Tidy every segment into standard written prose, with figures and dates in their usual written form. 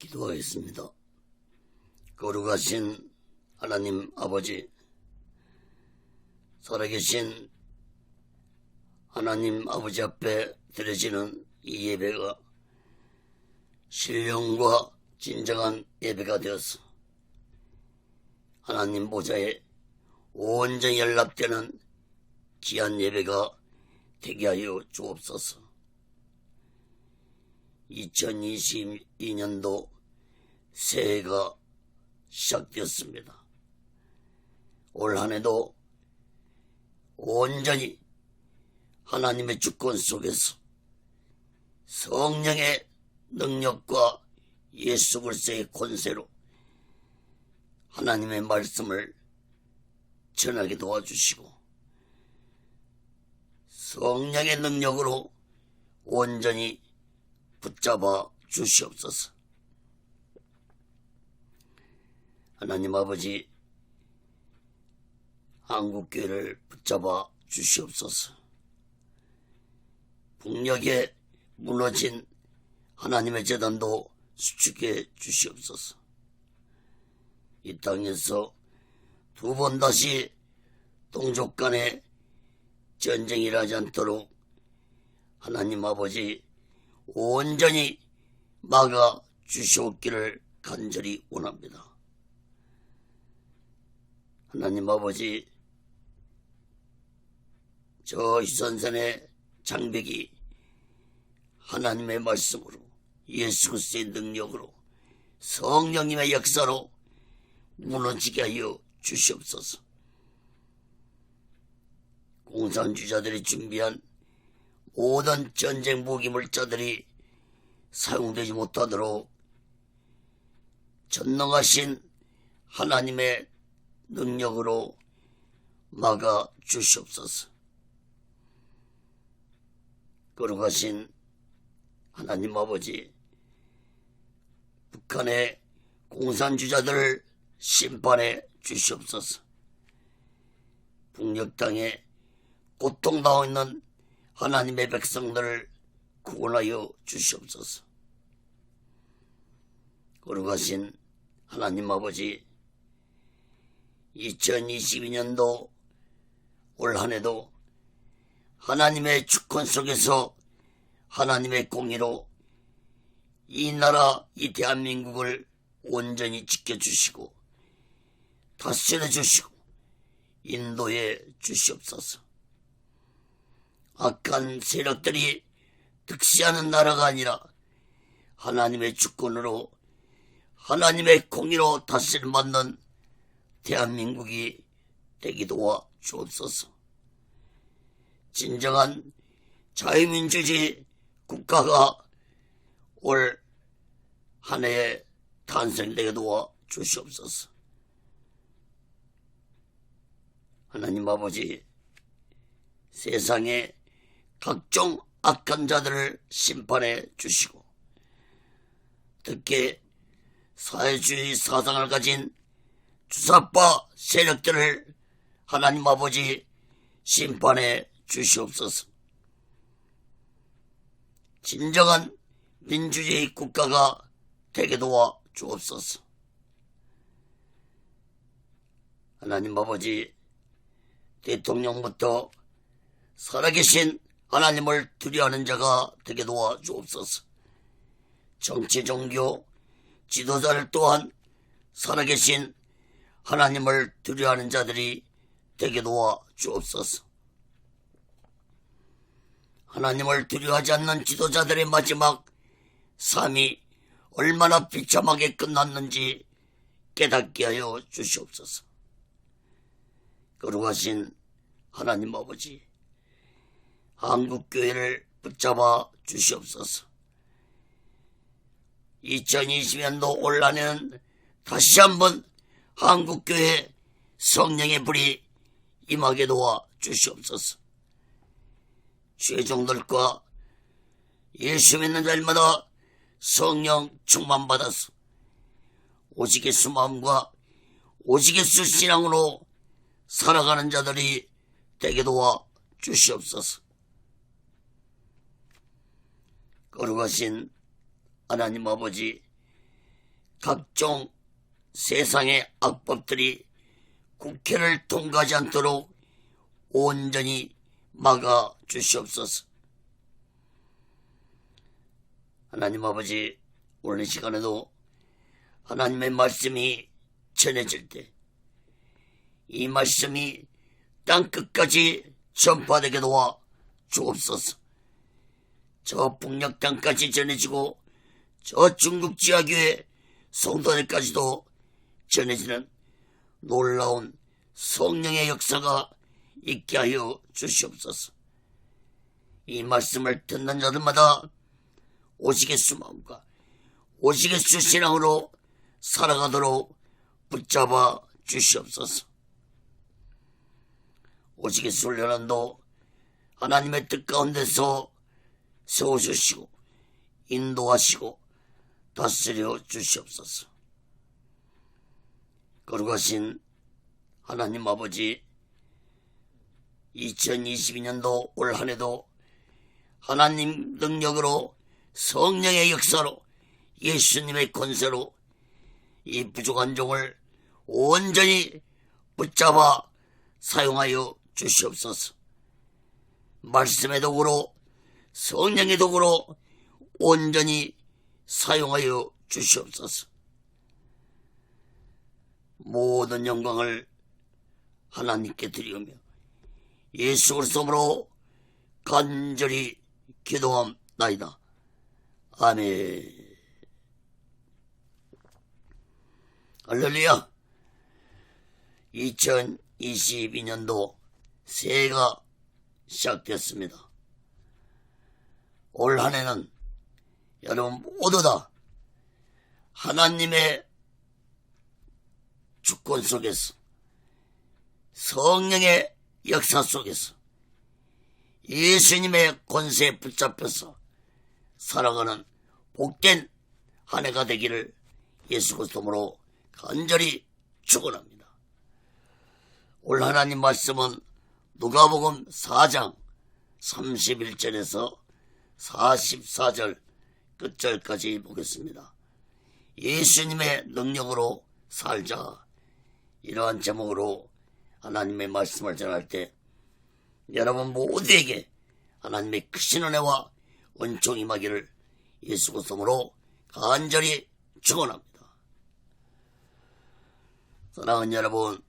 기도하겠습니다. 거룩하신 하나님 아버지, 살아계신 하나님 아버지 앞에 드려지는 이 예배가 신령과 진정한 예배가 되어서 하나님 보좌에 온전히 연락되는 귀한 예배가 되게 하여 주옵소서. 2022년도 새해가 시작되었습니다. 올 한해도 온전히 하나님의 주권 속에서 성령의 능력과 예수 그리스도의 권세로 하나님의 말씀을 전하게 도와주시고 성령의 능력으로 온전히 붙잡아 주시옵소서. 하나님 아버지, 한국교회를 붙잡아 주시옵소서. 북녘에 무너진 하나님의 재단도 수축해 주시옵소서. 이 땅에서 두 번 다시 동족 간에 전쟁이 일어나지 않도록 하나님 아버지 온전히 막아 주시옵기를 간절히 원합니다. 하나님 아버지, 저 희선산의 장벽이 하나님의 말씀으로 예수 그리스도의 능력으로 성령님의 역사로 무너지게 하여 주시옵소서. 공산주의자들이 준비한 모든 전쟁 무기 물자들이 사용되지 못하도록 전능하신 하나님의 능력으로 막아 주시옵소서. 거룩하신 하나님 아버지, 북한의 공산주의자들을 심판해 주시옵소서. 북녘 땅에 고통당하고 있는 하나님의 백성들을 구원하여 주시옵소서. 거룩하신 하나님 아버지, 2022년도 올 한해도 하나님의 주권 속에서 하나님의 공의로 이 나라, 이 대한민국을 온전히 지켜주시고 다스려 주시고 인도해 주시옵소서. 악한 세력들이 득세하는 나라가 아니라 하나님의 주권으로 하나님의 공의로 다스림 받는 대한민국이 되게 도와 주옵소서. 진정한 자유민주주의 국가가 올 한 해에 탄생되게 도와 주시옵소서. 하나님 아버지, 세상에 각종 악한 자들을 심판해 주시고 특히 사회주의 사상을 가진 주사파 세력들을 하나님 아버지 심판해 주시옵소서. 진정한 민주주의 국가가 되게 도와 주옵소서. 하나님 아버지, 대통령부터 살아계신 하나님을 두려워하는 자가 되게 도와 주옵소서. 정치, 종교, 지도자를 또한 살아계신 하나님을 두려워하는 자들이 되게 도와 주옵소서. 하나님을 두려워하지 않는 지도자들의 마지막 삶이 얼마나 비참하게 끝났는지 깨닫게 하여 주시옵소서. 거룩하신 하나님 아버지, 한국교회를 붙잡아 주시옵소서. 2020년도 올 한해는 다시 한번 한국교회 성령의 불이 임하게 도와 주시옵소서. 죄종들과 예수 믿는 자들마다 성령 충만받아서 오직 예수 마음과 오직 예수 신앙으로 살아가는 자들이 되게 도와 주시옵소서. 거룩하신 하나님 아버지, 각종 세상의 악법들이 국회를 통과하지 않도록 온전히 막아 주시옵소서. 하나님 아버지, 오늘 이 시간에도 하나님의 말씀이 전해질 때 이 말씀이 땅끝까지 전파되게 도와 주옵소서. 저 북녘 땅까지 전해지고 저 중국 지하교회 성도들까지도 전해지는 놀라운 성령의 역사가 있게 하여 주시옵소서. 이 말씀을 듣는 자들마다 오시겠수 마음과 오시겠수 신앙으로 살아가도록 붙잡아 주시옵소서. 오시겠수 훈련원도 하나님의 뜻 가운데서 세워주시고 인도하시고 다스려 주시옵소서. 거룩하신 하나님 아버지, 2022년도 올 한해도 하나님 능력으로 성령의 역사로 예수님의 권세로 이 부족한 종을 온전히 붙잡아 사용하여 주시옵소서. 말씀의 도구로 성령의 도구로 온전히 사용하여 주시옵소서. 모든 영광을 하나님께 드리오며 예수 그리스도로 간절히 기도함나이다. 아멘. 할렐루야. 2022년도 새해가 시작됐습니다. 올 한해는 여러분 모두 다 하나님의 주권 속에서 성령의 역사 속에서 예수님의 권세에 붙잡혀서 살아가는 복된 한 해가 되기를 예수 그리스도로 간절히 축원합니다. 올 하나님 말씀은 누가복음 4장 31절에서 44절 끝절까지 보겠습니다. 예수님의 능력으로 살자, 이러한 제목으로 하나님의 말씀을 전할 때 여러분 모두에게 하나님의 크신 은혜와 은총이 임하기를 예수 그리스도로 간절히 축원합니다. 사랑하는 여러분,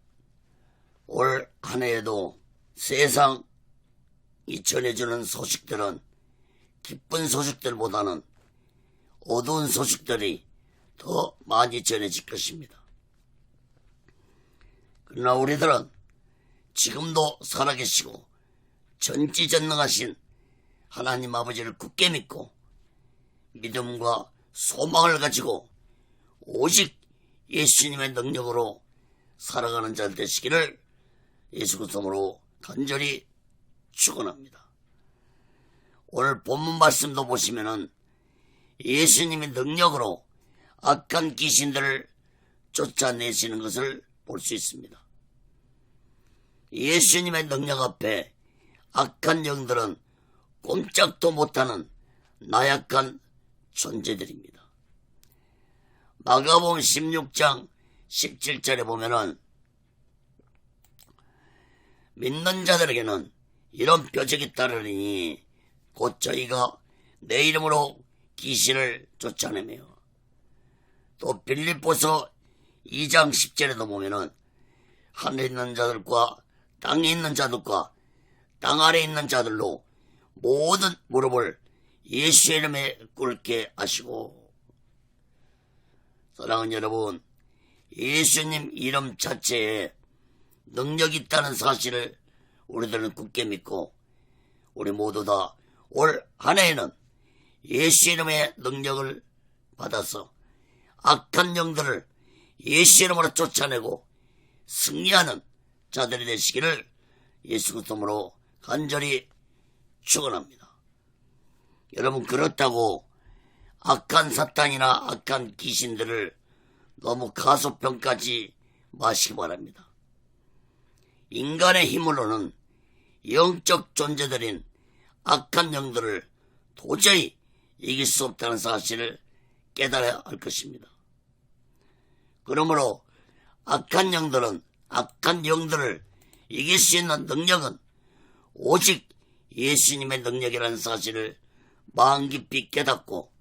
올 한 해에도 세상이 전해주는 소식들은 기쁜 소식들보다는 어두운 소식들이 더 많이 전해질 것입니다. 그러나 우리들은 지금도 살아계시고 전지전능하신 하나님 아버지를 굳게 믿고 믿음과 소망을 가지고 오직 예수님의 능력으로 살아가는 자들 되시기를 예수 그리스도로 간절히 축원합니다. 오늘 본문 말씀도 보시면은 예수님의 능력으로 악한 귀신들을 쫓아내시는 것을 볼 수 있습니다. 예수님의 능력 앞에 악한 영들은 꼼짝도 못하는 나약한 존재들입니다. 마가복음 16장 17절에 보면은 믿는 자들에게는 이런 표적이 따르리니 곧 저희가 내 이름으로 귀신을 쫓아내며, 또 빌립보서 2장 10절에도 보면은 하늘에 있는 자들과 땅에 있는 자들과 땅 아래에 있는 자들로 모든 무릎을 예수의 이름에 꿇게 하시고. 사랑하는 여러분, 예수님 이름 자체에 능력이 있다는 사실을 우리들은 굳게 믿고 우리 모두 다 올 한 해에는 예수 이름의 능력을 받아서 악한 영들을 예수 이름으로 쫓아내고 승리하는 자들이 되시기를 예수 그리스도로 간절히 축원합니다. 여러분, 그렇다고 악한 사탄이나 악한 귀신들을 너무 가소평가하지 마시기 바랍니다. 인간의 힘으로는 영적 존재들인 악한 영들을 도저히 이길 수 없다는 사실을 깨달아야 할 것입니다. 그러므로 악한 영들을 이길 수 있는 능력은 오직 예수님의 능력이라는 사실을 마음 깊이 깨닫고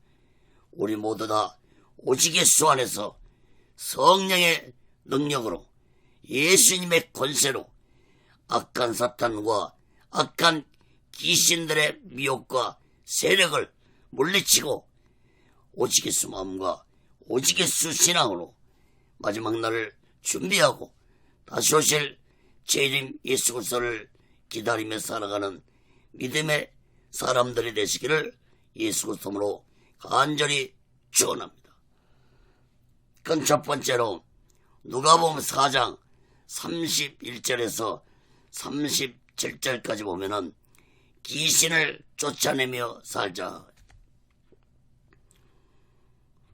우리 모두 다 오직 예수 안에서 성령의 능력으로 예수님의 권세로 악한 사탄과 악한 귀신들의 미혹과 세력을 물리치고 오직 예수 마음과 오직 예수 신앙으로 마지막 날을 준비하고 다시 오실 재림 예수 그리스도를 기다리며 살아가는 믿음의 사람들이 되시기를 예수 그리스도로 간절히 축원합니다. 그건 첫 번째로 누가복음 4장 31절에서 37절까지 보면은 귀신을 쫓아내며 살자.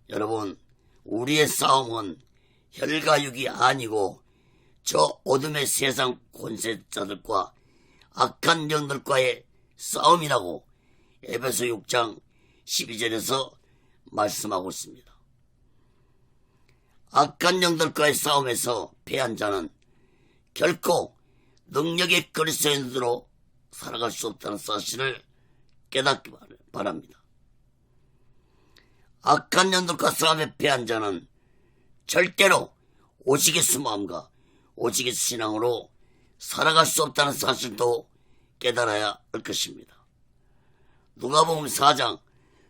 여러분, 우리의 싸움은 혈과 육이 아니고 저 어둠의 세상 권세자들과 악한 영들과의 싸움이라고 에베소 6장 12절에서 말씀하고 있습니다. 악한 영들과의 싸움에서 패한 자는 결코 능력의 그리스도인으로 살아갈 수 없다는 사실을 깨닫기 바랍니다. 악한 영들과 싸움에 패한 자는 절대로 오직 예수 마음과 오직 예수 신앙으로 살아갈 수 없다는 사실도 깨달아야 할 것입니다. 누가복음 4장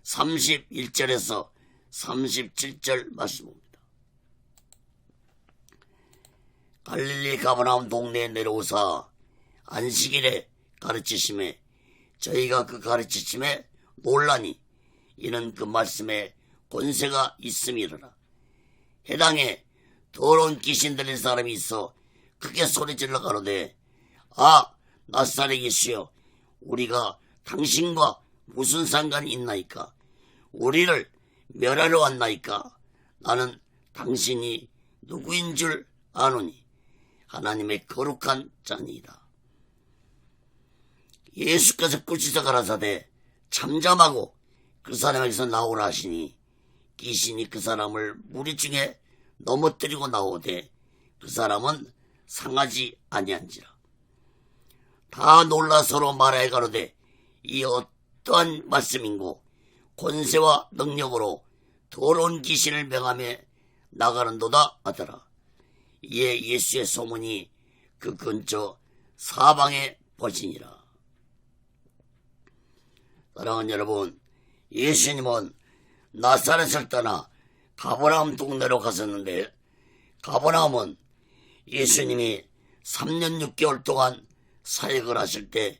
31절에서 37절 말씀입니다. 갈릴리 가버나움 동네에 내려오사 안식일에 가르치심에 저희가 그 가르치심에 놀라니 이는 그 말씀에 권세가 있음이로라. 해당에 더러운 귀신 들린 사람이 있어 크게 소리질러 가로되 아 나사렛 예수여 우리가 당신과 무슨 상관이 있나이까? 우리를 멸하러 왔나이까? 나는 당신이 누구인 줄 아노니 하나님의 거룩한 자니이다. 예수께서 꾸짖어 가라사대 잠잠하고 그 사람에게서 나오라 하시니 귀신이 그 사람을 무리 중에 넘어뜨리고 나오되 그 사람은 상하지 아니한지라. 다 놀라 서로 말하여 가로되 이 어떠한 말씀인고 권세와 능력으로 더러운 귀신을 명하며 나가는도다 하더라. 이에 예수의 소문이 그 근처 사방에 퍼지니라. 사랑하는 여러분, 예수님은 나사렛을 떠나 가버나움 동네로 갔었는데 가버나움은 예수님이 3년 6개월 동안 사역을 하실 때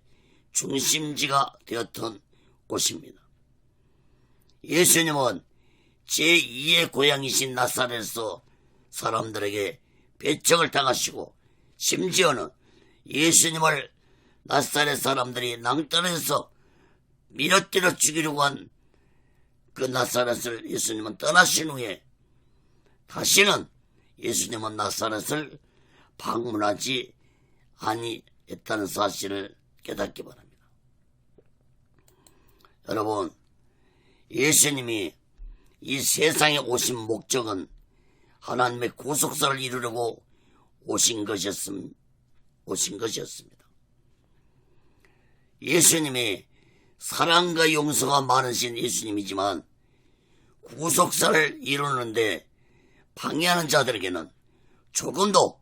중심지가 되었던 곳입니다. 예수님은 제2의 고향이신 나사렛에서 사람들에게 배척을 당하시고 심지어는 예수님을 나사렛 사람들이 낭떠러져서 밀어뜨려 죽이려고 한 그 나사렛을 예수님은 떠나신 후에 다시는 예수님은 나사렛을 방문하지 아니했다는 사실을 깨닫기 바랍니다. 여러분, 예수님이 이 세상에 오신 목적은 하나님의 구속사를 이루려고 오신 것이었습니다. 예수님이 사랑과 용서가 많으신 예수님이지만 구속사를 이루는데 방해하는 자들에게는 조금도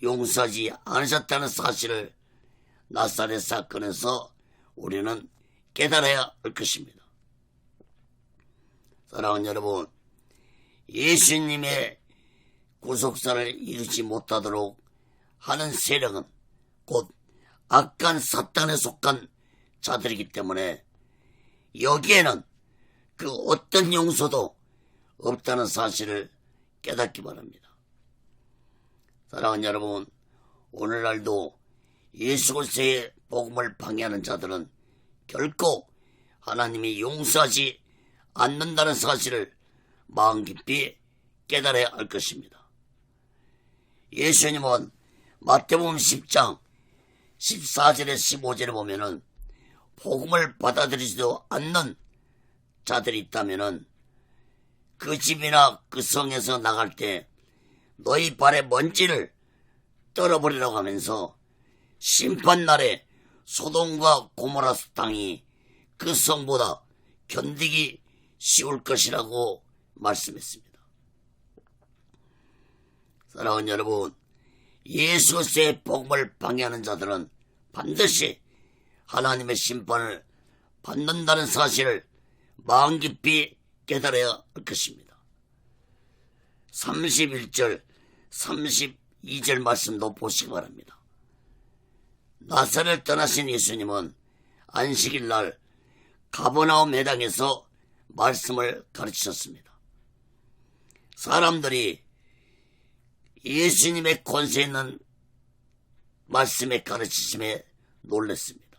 용서하지 않으셨다는 사실을 나사렛 사건에서 우리는 깨달아야 할 것입니다. 사랑하는 여러분, 예수님의 구속사를 이루지 못하도록 하는 세력은 곧 악한 사탄에 속한 자들이기 때문에 여기에는 그 어떤 용서도 없다는 사실을 깨닫기 바랍니다. 사랑하는 여러분, 오늘날도 예수 그리스도의 복음을 방해하는 자들은 결코 하나님이 용서하지 않는다는 사실을 마음 깊이 깨달아야 할 것입니다. 예수님은 마태복음 10장 14절에 15절에 보면은 복음을 받아들이지도 않는 자들이 있다면은 그 집이나 그 성에서 나갈 때 너희 발의 먼지를 떨어버리라고 하면서 심판날에 소돔과 고모라 땅이 그 성보다 견디기 쉬울 것이라고 말씀했습니다. 사랑하는 여러분, 예수 그리스도의 복음을 방해하는 자들은 반드시 하나님의 심판을 받는다는 사실을 마음 깊이 깨달아야 할 것입니다. 31절, 32절 말씀도 보시기 바랍니다. 나사렛을 떠나신 예수님은 안식일 날 가버나움 회당에서 말씀을 가르치셨습니다. 사람들이 예수님의 권세 있는 말씀의 가르치심에 놀랐습니다.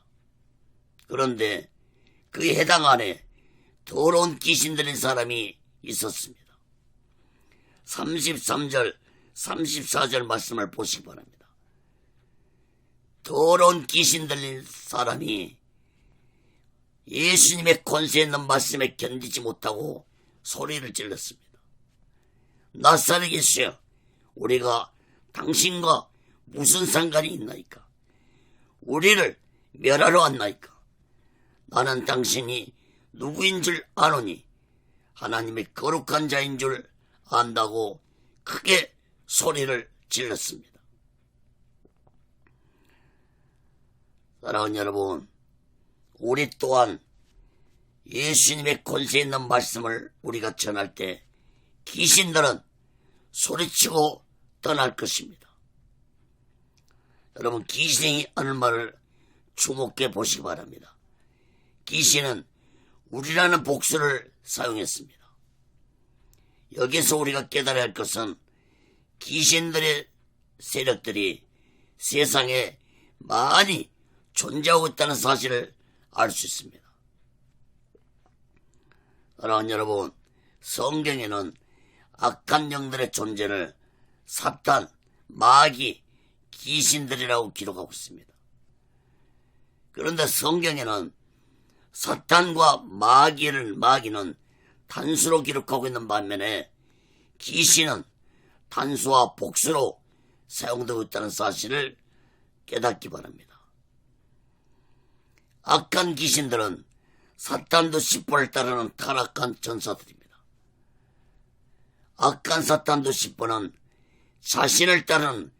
그런데 그 해당 안에 더러운 귀신 들린 사람이 있었습니다. 33절, 34절 말씀을 보시기 바랍니다. 더러운 귀신 들린 사람이 예수님의 권세 있는 말씀에 견디지 못하고 소리를 질렀습니다. 나사렛 예수여, 우리가 당신과 무슨 상관이 있나이까? 우리를 멸하러 왔나이까? 나는 당신이 누구인 줄 아노니 하나님의 거룩한 자인 줄 안다고 크게 소리를 질렀습니다. 사랑하는 여러분, 우리 또한 예수님의 권세 있는 말씀을 우리가 전할 때 귀신들은 소리치고 떠날 것입니다. 여러분, 귀신이 하는 말을 주목해 보시기 바랍니다. 귀신은 우리라는 복수를 사용했습니다. 여기서 우리가 깨달아야 할 것은 귀신들의 세력들이 세상에 많이 존재하고 있다는 사실을 알 수 있습니다. 사랑하는 여러분, 성경에는 악한 영들의 존재를 사탄, 마귀, 귀신들이라고 기록하고 있습니다. 그런데 성경에는 사탄과 마귀는 단수로 기록하고 있는 반면에 귀신은 단수와 복수로 사용되고 있다는 사실을 깨닫기 바랍니다. 악한 귀신들은 사탄도 십보를 따르는 타락한 전사들입니다. 악한 사탄도 십보는 자신을 따르는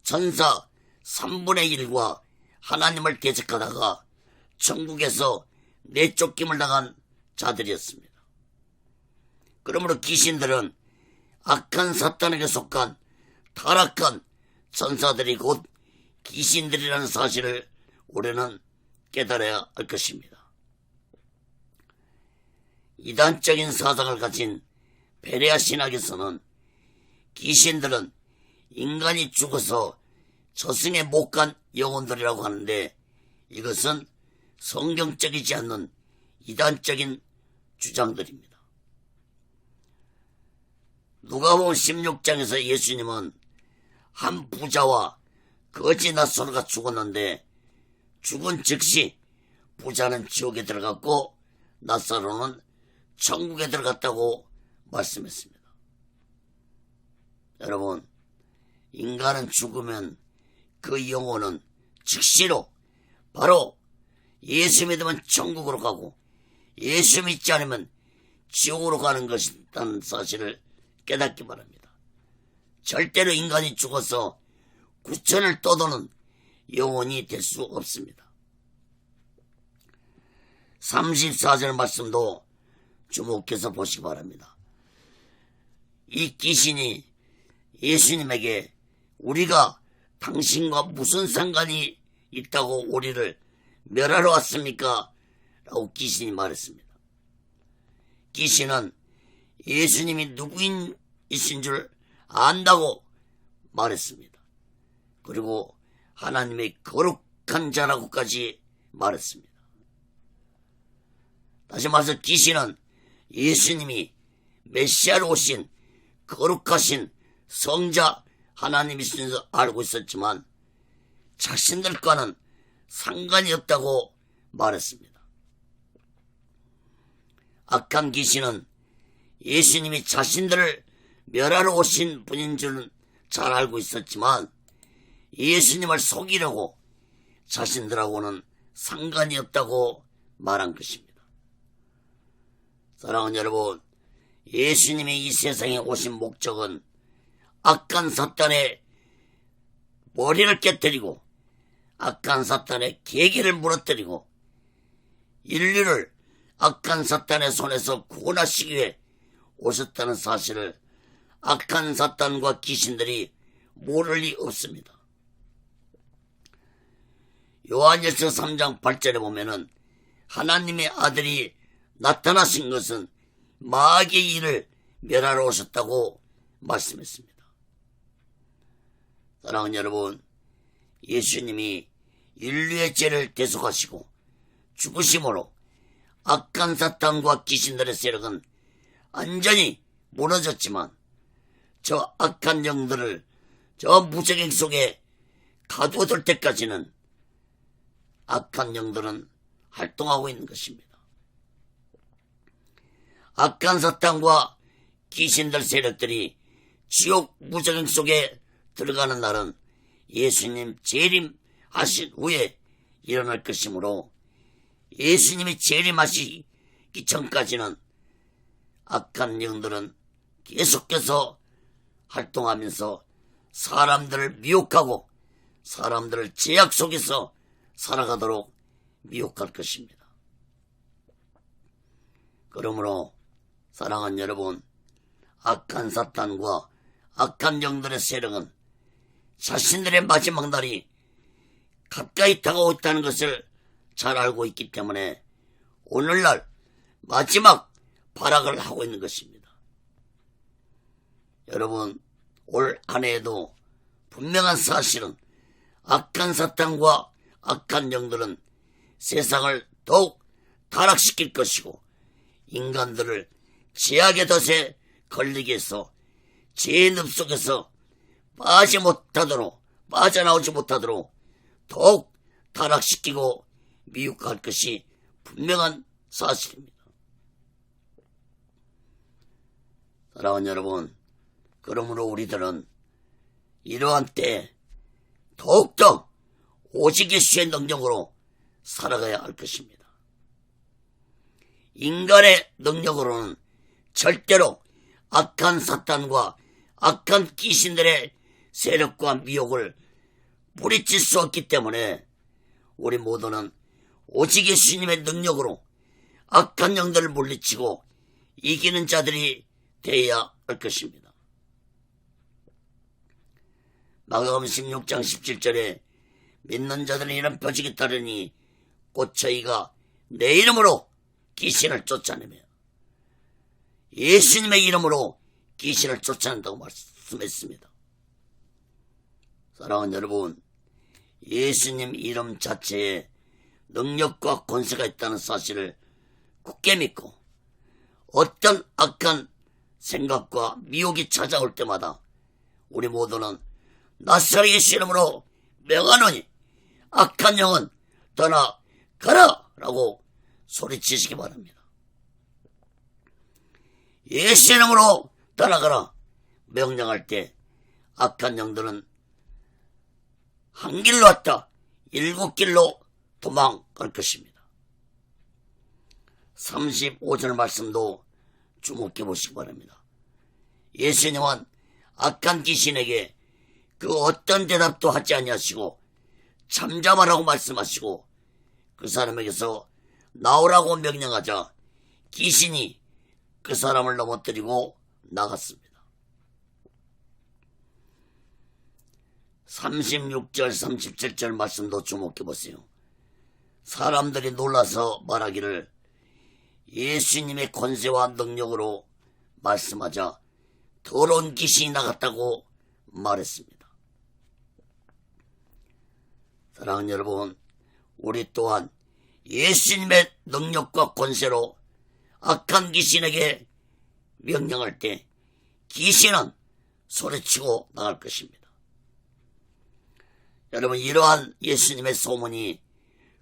전사 3분의 1과 하나님을 대적하다가 천국에서 내쫓김을 당한 자들이었습니다. 그러므로 귀신들은 악한 사탄에게 속한 타락한 전사들이 곧 귀신들이라는 사실을 우리는 깨달아야 할 것입니다. 이단적인 사상을 가진 베레아 신학에서는 귀신들은 인간이 죽어서 저승에 못 간 영혼들이라고 하는데 이것은 성경적이지 않는 이단적인 주장들입니다. 누가복음 16장에서 예수님은 한 부자와 거지 나사로가 죽었는데 죽은 즉시 부자는 지옥에 들어갔고 나사로는 천국에 들어갔다고 말씀했습니다. 여러분, 인간은 죽으면 그 영혼은 즉시로 바로 예수 믿으면 천국으로 가고 예수 믿지 않으면 지옥으로 가는 것이라는 사실을 깨닫기 바랍니다. 절대로 인간이 죽어서 구천을 떠도는 영혼이 될 수 없습니다. 34절 말씀도 주목해서 보시기 바랍니다. 이 귀신이 예수님에게 우리가 당신과 무슨 상관이 있다고 우리를 멸하러 왔습니까? 라고 귀신이 말했습니다. 귀신은 예수님이 누구이신 줄 안다고 말했습니다. 그리고 하나님의 거룩한 자라고까지 말했습니다. 다시 말해서 귀신은 예수님이 메시아로 오신 거룩하신 성자 하나님이신 줄 알고 있었지만 자신들과는 상관이 없다고 말했습니다. 악한 귀신은 예수님이 자신들을 멸하러 오신 분인 줄 잘 알고 있었지만 예수님을 속이려고 자신들하고는 상관이 없다고 말한 것입니다. 사랑하는 여러분, 예수님이 이 세상에 오신 목적은 악한 사탄의 머리를 깨뜨리고 악한 사탄의 계기를 무너뜨리고 인류를 악한 사탄의 손에서 구원하시기 위해 오셨다는 사실을 악한 사탄과 귀신들이 모를 리 없습니다. 요한일서 3장 8절에 보면은 하나님의 아들이 나타나신 것은 마귀의 일을 멸하러 오셨다고 말씀했습니다. 사랑하는 여러분, 예수님이 인류의 죄를 대속하시고 죽으심으로 악한 사탄과 귀신들의 세력은 완전히 무너졌지만 저 악한 영들을 저 무적행 속에 가두어둘 때까지는 악한 영들은 활동하고 있는 것입니다. 악한 사탄과 귀신들 세력들이 지옥 무적행 속에 들어가는 날은 예수님 재림하신 후에 일어날 것이므로 예수님이 재림하시기 전까지는 악한 영들은 계속해서 활동하면서 사람들을 미혹하고 사람들을 제약 속에서 살아가도록 미혹할 것입니다. 그러므로 사랑하는 여러분, 악한 사탄과 악한 영들의 세력은 자신들의 마지막 날이 가까이 다가오고 있다는 것을 잘 알고 있기 때문에 오늘날 마지막 발악을 하고 있는 것입니다. 여러분, 올 한 해에도 분명한 사실은 악한 사탄과 악한 영들은 세상을 더욱 타락시킬 것이고 인간들을 죄악의 덫에 걸리게 해서 죄의 늪 속에서 빠져나오지 못하도록 더욱 타락시키고 미혹할 것이 분명한 사실입니다. 사랑하는 여러분, 그러므로 우리들은 이러한 때 더욱더 오직 예수의 능력으로 살아가야 할 것입니다. 인간의 능력으로는 절대로 악한 사탄과 악한 귀신들의 세력과 미혹을 뿌리칠 수 없기 때문에 우리 모두는 오직 예수님의 능력으로 악한 영들을 물리치고 이기는 자들이 되어야 할 것입니다. 마가복음 16장 17절에 믿는 자들은 이런 표징이 따르니 곧 저희가 내 이름으로 귀신을 쫓아내며 예수님의 이름으로 귀신을 쫓아낸다고 말씀했습니다. 사랑하는 여러분, 예수님 이름 자체에 능력과 권세가 있다는 사실을 굳게 믿고 어떤 악한 생각과 미혹이 찾아올 때마다 우리 모두는 나사렛 예수 이름으로 명하노니 악한 영은 떠나가라 라고 소리치시기 바랍니다. 예수 이름으로 떠나가라 명령할 때 악한 영들은 한 길로 왔다 7길로 도망갈 것입니다. 35절 말씀도 주목해 보시기 바랍니다. 예수님은 악한 귀신에게 그 어떤 대답도 하지 아니하시고 잠잠하라고 말씀하시고 그 사람에게서 나오라고 명령하자 귀신이 그 사람을 넘어뜨리고 나갔습니다. 36절 37절 말씀도 주목해 보세요. 사람들이 놀라서 말하기를 예수님의 권세와 능력으로 말씀하자 더러운 귀신이 나갔다고 말했습니다. 사랑하는 여러분, 우리 또한 예수님의 능력과 권세로 악한 귀신에게 명령할 때 귀신은 소리치고 나갈 것입니다. 여러분, 이러한 예수님의 소문이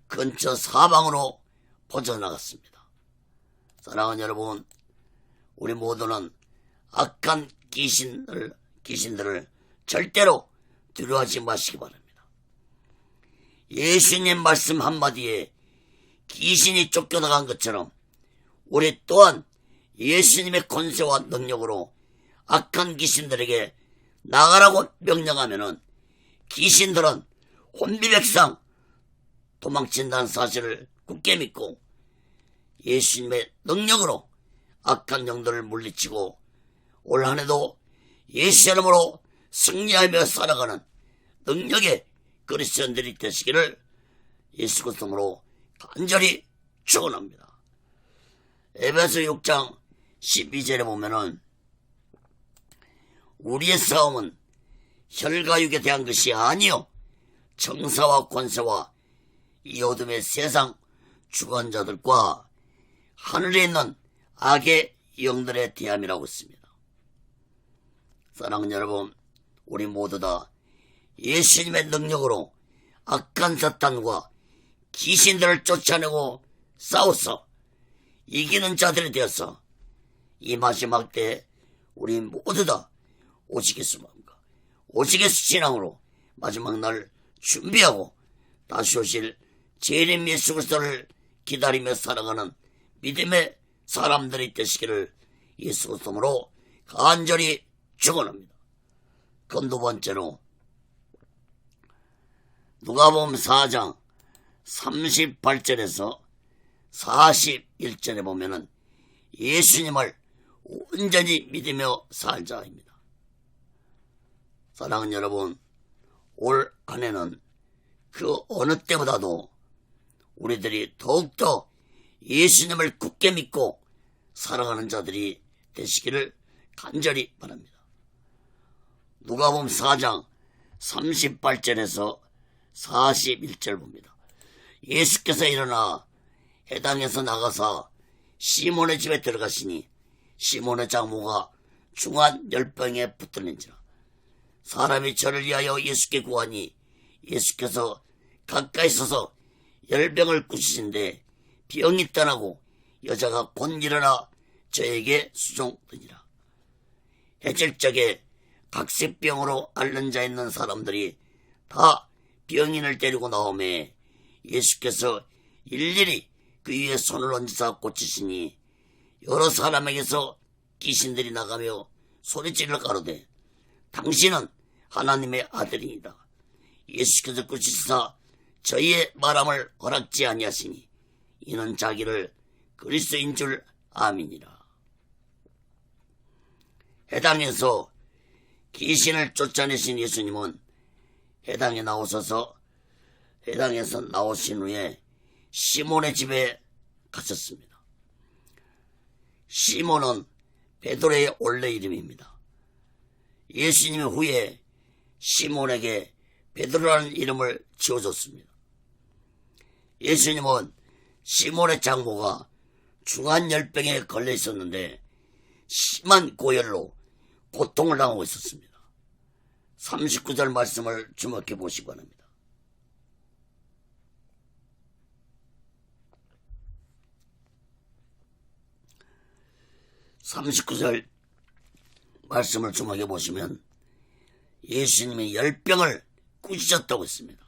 근처 사방으로 퍼져나갔습니다. 사랑하는 여러분, 우리 모두는 악한 귀신들을 절대로 두려워하지 마시기 바랍니다. 예수님 말씀 한마디에 귀신이 쫓겨나간 것처럼 우리 또한 예수님의 권세와 능력으로 악한 귀신들에게 나가라고 명령하면은 귀신들은 혼비백상 도망친다는 사실을 굳게 믿고 예수님의 능력으로 악한 영들을 물리치고 올 한해도 예수 이름으로 승리하며 살아가는 능력의 그리스도인들이 되시기를 예수 그리스도로 간절히 축원합니다. 에베소 6장 12절에 보면은 우리의 싸움은 혈과 육에 대한 것이 아니요 정사와 권세와 이 어둠의 세상 주관자들과 하늘에 있는 악의 영들에 대함이라고 했습니다. 사랑하는 여러분, 우리 모두 다 예수님의 능력으로 악한 사탄과 귀신들을 쫓아내고 싸워서 이기는 자들이 되어서 이 마지막 때에 우리 모두 다 오시겠습니까? 오시겠수 신앙으로 마지막 날 준비하고 다시 오실 재림 예수 그리스도를 기다리며 살아가는 믿음의 사람들이 되시기를 예수 그리스도로 간절히 축원합니다. 그 두 번째로 누가복음 4장 38절에서 41절에 보면은 예수님을 온전히 믿으며 살자입니다. 사랑하는 여러분, 올 한해는 그 어느 때보다도 우리들이 더욱더 예수님을 굳게 믿고 살아가는 자들이 되시기를 간절히 바랍니다. 누가복음 4장 38절에서 41절 봅니다. 예수께서 일어나 해당에서 나가사 시몬의 집에 들어가시니 시몬의 장모가 중한 열병에 붙들린지라. 사람이 저를 위하여 예수께 구하니 예수께서 가까이 서서 열병을 꾸시신데 병이 떠나고 여자가 곧 일어나 저에게 수종드니라. 해질적에 각색병으로 앓는 자 있는 사람들이 다 병인을 데리고 나오매 예수께서 일일이 그 위에 손을 얹으사 고치시니 여러 사람에게서 귀신들이 나가며 소리질을 가로되 당신은 하나님의 아들이니다. 예수께서 꾸짖으사 저희의 말함을 허락지 아니하시니 이는 자기를 그리스도인 줄 아미니라. 해당에서 귀신을 쫓아내신 예수님은 해당에 나오셔서 해당에서 나오신 후에 시몬의 집에 가셨습니다. 시몬은 베드로의 원래 이름입니다. 예수님이 후에 시몬에게 베드로라는 이름을 지어줬습니다. 예수님은 시몬의 장모가 중한열병에 걸려 있었는데 심한 고열로 고통을 당하고 있었습니다. 39절 말씀을 주목해 보시기 바랍니다. (39절) 말씀을 주목해 보시면 예수님이 열병을 꾸짖었다고 했습니다.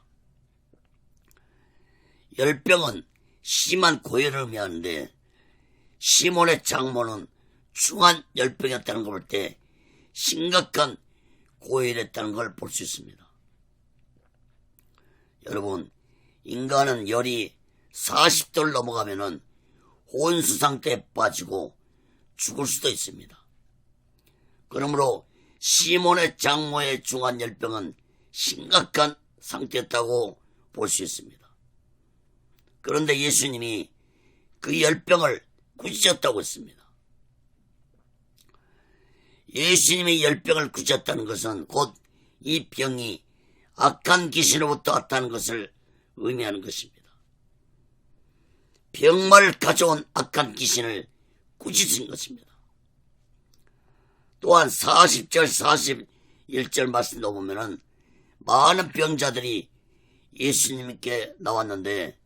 열병은 심한 고열을 의미하는데 시몬의 장모는 중한 열병이었다는 걸 볼 때 심각한 고열했다는 걸 볼 수 있습니다. 여러분, 인간은 열이 40도를 넘어가면은 혼수 상태에 빠지고 죽을 수도 있습니다. 그러므로 시몬의 장모의 중한 열병은 심각한 상태였다고 볼 수 있습니다. 그런데 예수님이 그 열병을 꾸짖었다고 했습니다. 예수님이 열병을 꾸짖었다는 것은 곧 이 병이 악한 귀신으로부터 왔다는 것을 의미하는 것입니다. 병마를 가져온 악한 귀신을 꾸짖은 것입니다. 또한 40절 41절 말씀도 보면은 많은 병자들이 예수님께 나왔는데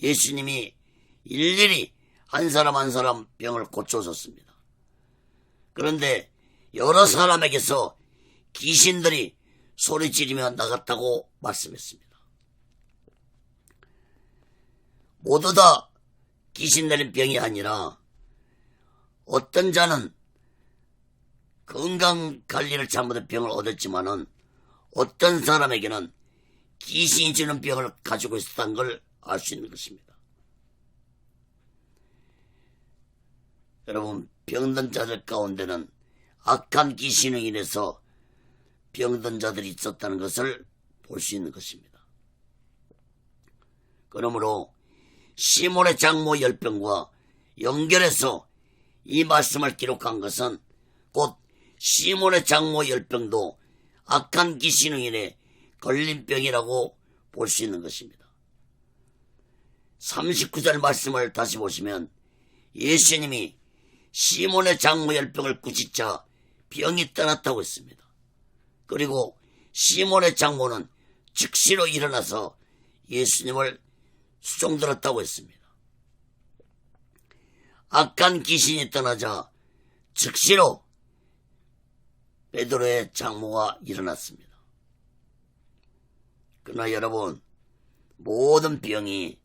예수님이 일일이 한 사람 한 사람 병을 고쳐줬습니다. 그런데 여러 사람에게서 귀신들이 소리 지르며 나갔다고 말씀했습니다. 모두 다 귀신 들린 병이 아니라 어떤 자는 건강관리를 잘못한 병을 얻었지만은 어떤 사람에게는 귀신이 주는 병을 가지고 있었다는 걸 알 수 있는 것입니다. 여러분, 병든 자들 가운데는 악한 귀신으로 인해서 병든 자들이 있었다는 것을 볼 수 있는 것입니다. 그러므로 시몬의 장모 10병과 연결해서 이 말씀을 기록한 것은 곧 시몬의 장모 10병도 악한 귀신으로 인해 걸린 병이라고 볼 수 있는 것입니다. 39절 말씀을 다시 보시면 예수님이 시몬의 장모 10병을 꾸짖자 병이 떠났다고 했습니다. 그리고 시몬의 장모는 즉시로 일어나서 예수님을 수종들었다고 했습니다. 악한 귀신이 떠나자 즉시로 베드로의 장모가 일어났습니다. 그러나 여러분, 모든 병이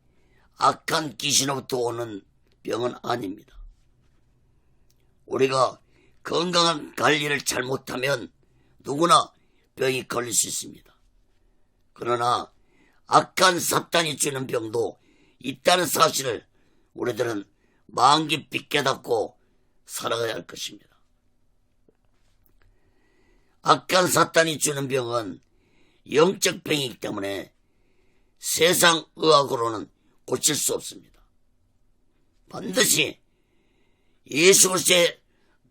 악한 귀신으로부터 오는 병은 아닙니다. 우리가 건강한 관리를 잘못하면 누구나 병이 걸릴 수 있습니다. 그러나 악한 사탄이 주는 병도 있다는 사실을 우리들은 마음 깊이 깨닫고 살아가야 할 것입니다. 악한 사탄이 주는 병은 영적 병이기 때문에 세상 의학으로는 고칠 수 없습니다. 반드시 예수 그리스도의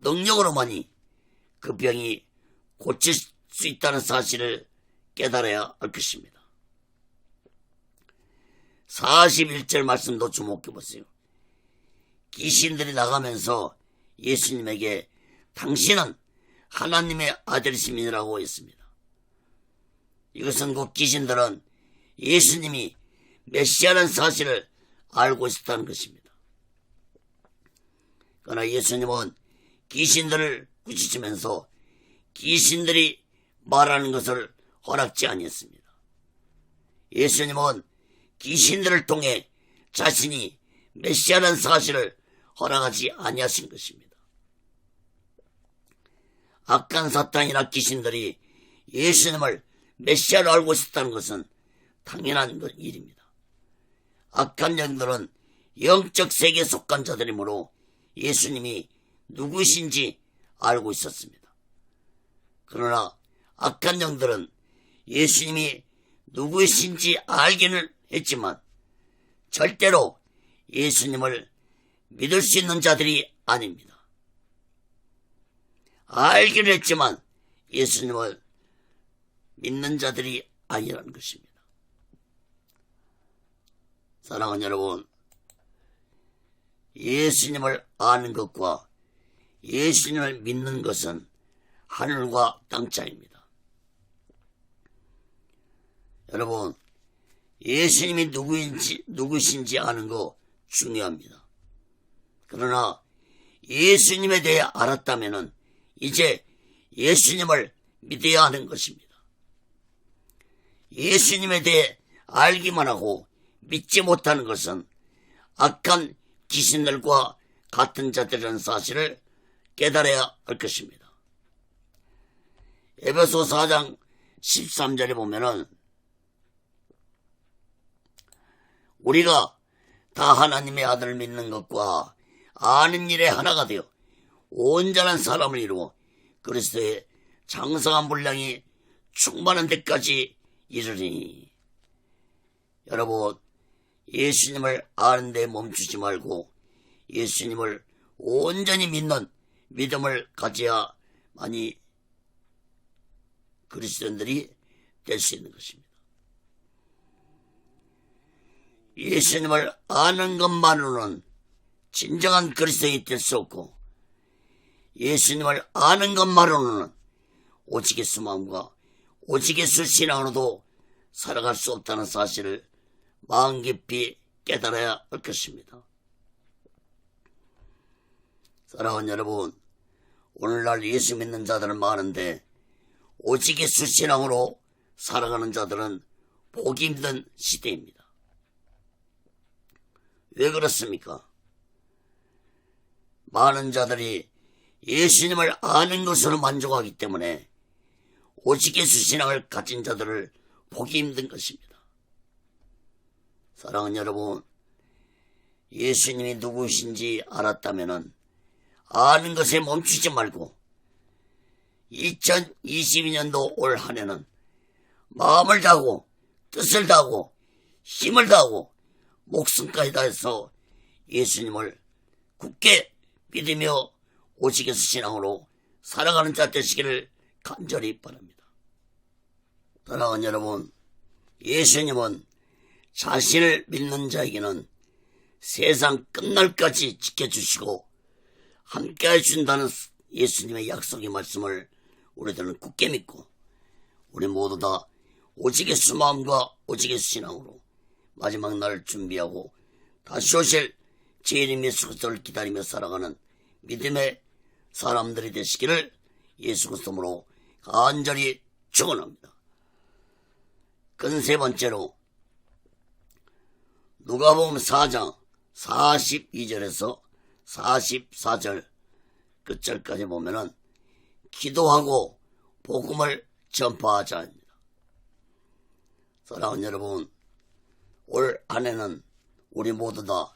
능력으로만이 그 병이 고칠 수 있다는 사실을 깨달아야 할 것입니다. 41절 말씀도 주목해 보세요. 귀신들이 나가면서 예수님에게 당신은 하나님의 아들이심이라고 했습니다. 이것은 그 귀신들은 예수님이 메시아라는 사실을 알고 있었다는 것입니다. 그러나 예수님은 귀신들을 꾸짖으면서 귀신들이 말하는 것을 허락지 아니했습니다. 예수님은 귀신들을 통해 자신이 메시아라는 사실을 허락하지 아니하신 것입니다. 악한 사탄이나 귀신들이 예수님을 메시아로 알고 있었다는 것은 당연한 일입니다. 악한 영들은 영적 세계에 속한 자들이므로 예수님이 누구이신지 알고 있었습니다. 그러나 악한 영들은 예수님이 누구이신지 알기는 했지만 절대로 예수님을 믿을 수 있는 자들이 아닙니다. 알기는 했지만 예수님을 믿는 자들이 아니라는 것입니다. 사랑하는 여러분, 예수님을 아는 것과 예수님을 믿는 것은 하늘과 땅 차이입니다. 여러분, 예수님이 누구신지 아는 거 중요합니다. 그러나 예수님에 대해 알았다면 이제 예수님을 믿어야 하는 것입니다. 예수님에 대해 알기만 하고 믿지 못하는 것은 악한 귀신들과 같은 자들이라는 사실을 깨달아야 할 것입니다. 에베소 4장 13절에 보면은 우리가 다 하나님의 아들을 믿는 것과 아는 일에 하나가 되어 온전한 사람을 이루어 그리스도의 장성한 분량이 충만한 데까지 이르리니. 여러분, 예수님을 아는 데 멈추지 말고 예수님을 온전히 믿는 믿음을 가져야만이 그리스도인들이 될 수 있는 것입니다. 예수님을 아는 것만으로는 진정한 그리스도인이 될 수 없고 예수님을 아는 것만으로는 오직 예수 마음과 오직 예수 신앙으로도 살아갈 수 없다는 사실을 마음 깊이 깨달아야 할 것입니다. 사랑하는 여러분, 오늘날 예수 믿는 자들은 많은데 오직 예수 신앙으로 살아가는 자들은 보기 힘든 시대입니다. 왜 그렇습니까? 많은 자들이 예수님을 아는 것으로 만족하기 때문에 오직 예수 신앙을 가진 자들을 보기 힘든 것입니다. 사랑하는 여러분, 예수님이 누구신지 알았다면 아는 것에 멈추지 말고 2022년도 올 한 해는 마음을 다하고 뜻을 다하고 힘을 다하고 목숨까지 다해서 예수님을 굳게 믿으며 오직 예수 신앙으로 살아가는 자 되시기를 간절히 바랍니다. 사랑하는 여러분, 예수님은 자신을 믿는 자에게는 세상 끝날까지 지켜주시고 함께 해준다는 예수님의 약속의 말씀을 우리들은 굳게 믿고 우리 모두 다 오직 예수 마음과 오직 예수 신앙으로 마지막 날을 준비하고 다시 오실 주님 예수 그리스도를 기다리며 살아가는 믿음의 사람들이 되시기를 예수 그리스도로 간절히 축원합니다. 그 세 번째로 누가복음 4장 42절에서 44절 끝절까지 보면은 기도하고 복음을 전파하자입니다. 사랑하는 여러분, 올 한 해는 우리 모두 다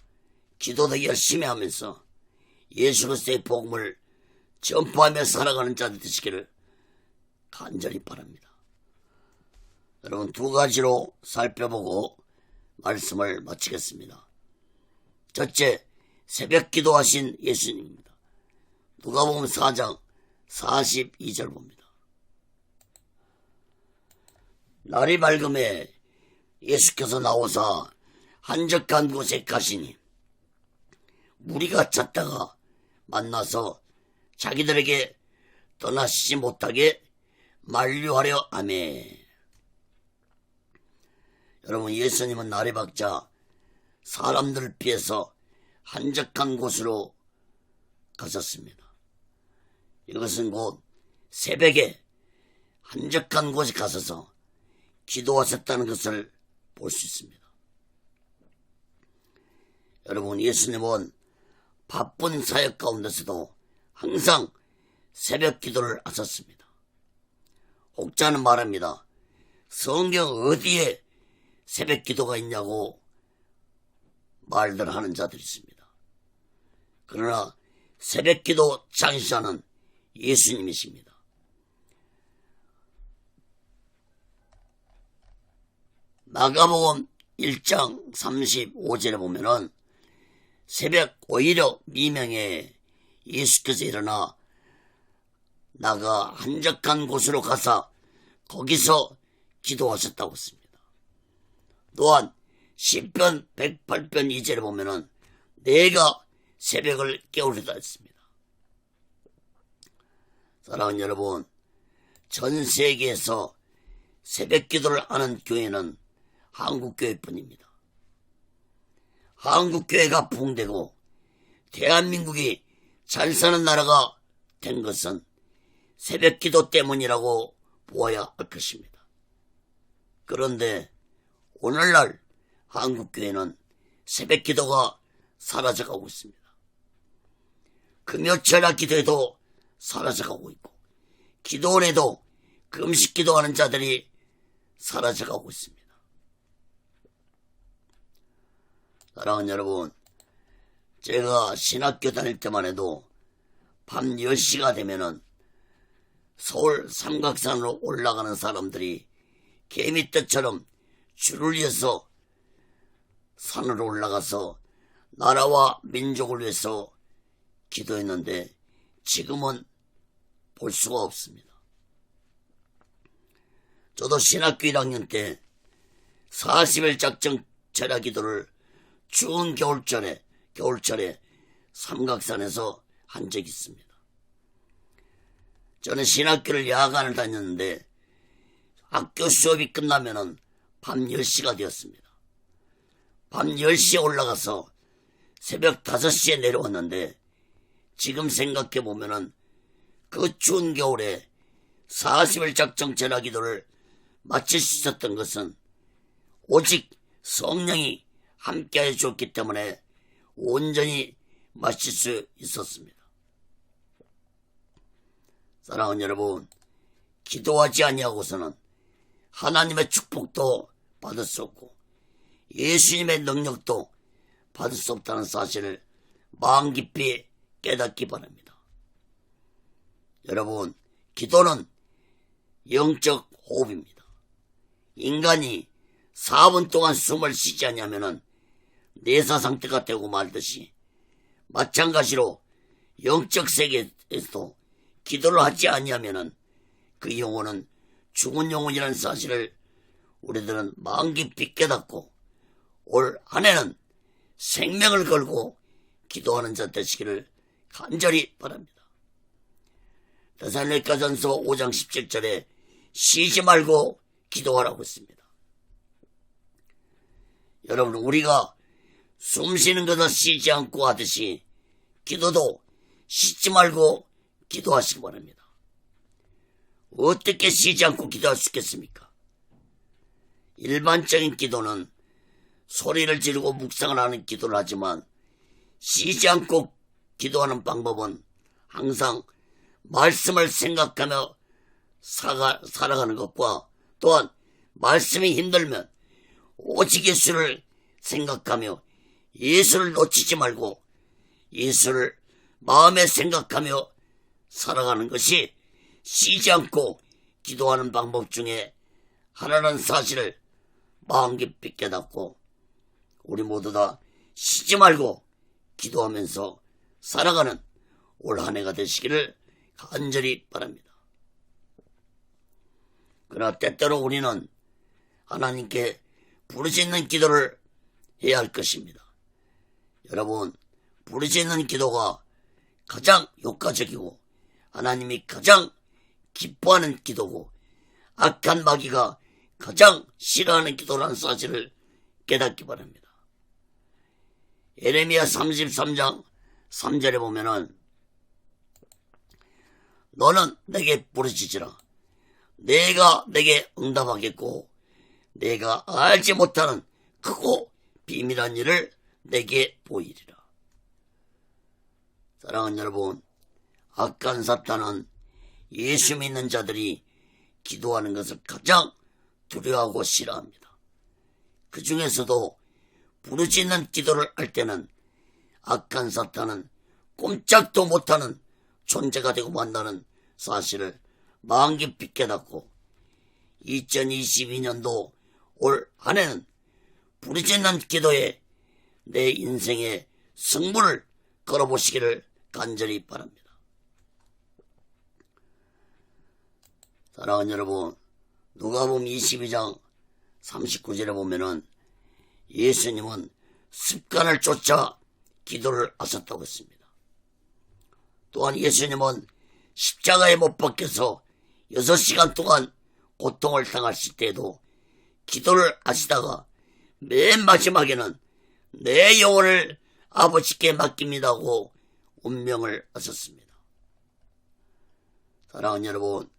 기도도 열심히 하면서 예수 그리스도의 복음을 전파하며 살아가는 자들 되시기를 간절히 바랍니다. 여러분, 두 가지로 살펴보고 말씀을 마치겠습니다. 첫째, 새벽 기도하신 예수님입니다. 누가복음 4장 42절 봅니다. 날이 밝음에 예수께서 나오사 한적한 곳에 가시니 무리가 찾다가 만나서 자기들에게 떠나시지 못하게 만류하려 하매. 여러분, 예수님은 날이 밝자 사람들을 피해서 한적한 곳으로 가셨습니다. 이것은 곧 새벽에 한적한 곳에 가셔서 기도하셨다는 것을 볼 수 있습니다. 여러분, 예수님은 바쁜 사역 가운데서도 항상 새벽 기도를 하셨습니다. 혹자는 말합니다. 성경 어디에 새벽 기도가 있냐고 말들 하는 자들이 있습니다. 그러나 새벽 기도 창시자는 예수님이십니다. 마가복음 1장 35절에 보면은 새벽 오히려 미명에 예수께서 일어나 나가 한적한 곳으로 가서 거기서 기도하셨다고 했습니다. 또한 시편 108편 2절에 보면은 내가 새벽을 깨우리다 했습니다. 사랑하는 여러분, 전 세계에서 새벽 기도를 하는 교회는 한국교회뿐입니다. 한국교회가 부흥되고 대한민국이 잘 사는 나라가 된 것은 새벽 기도 때문이라고 보아야 할 것입니다. 그런데 오늘날 한국교회는 새벽 기도가 사라져가고 있습니다. 금요철야 기도에도 사라져가고 있고 기도원에도 금식 기도하는 자들이 사라져가고 있습니다. 사랑하는 여러분, 제가 신학교 다닐 때만 해도 밤 10시가 되면은 서울 삼각산으로 올라가는 사람들이 개미떼처럼 줄을 이어서 산으로 올라가서 나라와 민족을 위해서 기도했는데 지금은 볼 수가 없습니다. 저도 신학교 1학년 때 40일 작정 철야 기도를 추운 겨울철에 삼각산에서 한 적이 있습니다. 저는 신학교를 야간을 다녔는데 학교 수업이 끝나면은 밤 10시가 되었습니다. 밤 10시에 올라가서 새벽 5시에 내려왔는데 지금 생각해 보면은 그 추운 겨울에 40일 작정 철야 기도를 마칠 수 있었던 것은 오직 성령이 함께해 줬기 때문에 온전히 마칠 수 있었습니다. 사랑하는 여러분, 기도하지 아니하고서는 하나님의 축복도 받을 수 없고 예수님의 능력도 받을 수 없다는 사실을 마음 깊이 깨닫기 바랍니다. 여러분, 기도는 영적 호흡입니다. 인간이 4분 동안 숨을 쉬지 않으면 내사 상태가 되고 말듯이 마찬가지로 영적 세계에서도 기도를 하지 아니하면 그 영혼은 죽은 영혼이라는 사실을 우리들은 마음 깊이 깨닫고 올 한 해는 생명을 걸고 기도하는 자 되시기를 간절히 바랍니다. 데살로니가전서 5장 17절에 쉬지 말고 기도하라고 했습니다. 여러분, 우리가 숨 쉬는 것을 쉬지 않고 하듯이 기도도 쉬지 말고 기도하시기 바랍니다. 어떻게 쉬지 않고 기도할 수 있겠습니까? 일반적인 기도는 소리를 지르고 묵상을 하는 기도를 하지만 쉬지 않고 기도하는 방법은 항상 말씀을 생각하며 살아가는 것과 또한 말씀이 힘들면 오직 예수를 생각하며 예수를 놓치지 말고 예수를 마음에 생각하며 살아가는 것이 쉬지 않고 기도하는 방법 중에 하나라는 사실을 마음 깊이 깨닫고 우리 모두 다 쉬지 말고 기도하면서 살아가는 올 한 해가 되시기를 간절히 바랍니다. 그러나 때때로 우리는 하나님께 부르짖는 기도를 해야 할 것입니다. 여러분, 부르짖는 기도가 가장 효과적이고 하나님이 가장 기뻐하는 기도고 악한 마귀가 가장 싫어하는 기도라는 사실을 깨닫기 바랍니다. 예레미야 33장 3절에 보면은 너는 내게 부르짖으라. 내가 내게 응답하겠고 내가 알지 못하는 크고 비밀한 일을 내게 보이리라. 사랑하는 여러분, 악한 사탄은 예수 믿는 자들이 기도하는 것을 가장 두려워하고 싫어합니다. 그 중에서도 부르짖는 기도를 할 때는 악한 사탄은 꼼짝도 못하는 존재가 되고 만다는 사실을 마음 깊이 깨닫고 2022년도 올 한 해는 부르짖는 기도에 내 인생의 승부를 걸어보시기를 간절히 바랍니다. 사랑하는 여러분, 누가복음 22장 39절에 보면은 예수님은 습관을 쫓아 기도를 하셨다고 했습니다. 또한 예수님은 십자가에 못 박혀서 6시간 동안 고통을 당하실 때에도 기도를 하시다가 맨 마지막에는 내 영혼을 아버지께 맡깁니다고 운명을 하셨습니다. 사랑하는 여러분,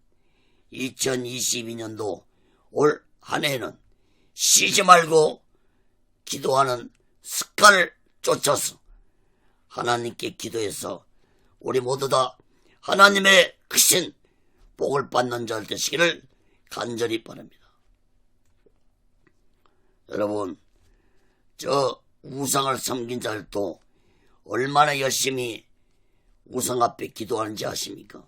2022년도 올 한 해에는 쉬지 말고 기도하는 습관을 쫓아서 하나님께 기도해서 우리 모두 다 하나님의 크신 복을 받는 자 되시기를 간절히 바랍니다. 여러분, 저 우상을 섬긴 자들도 얼마나 열심히 우상 앞에 기도하는지 아십니까?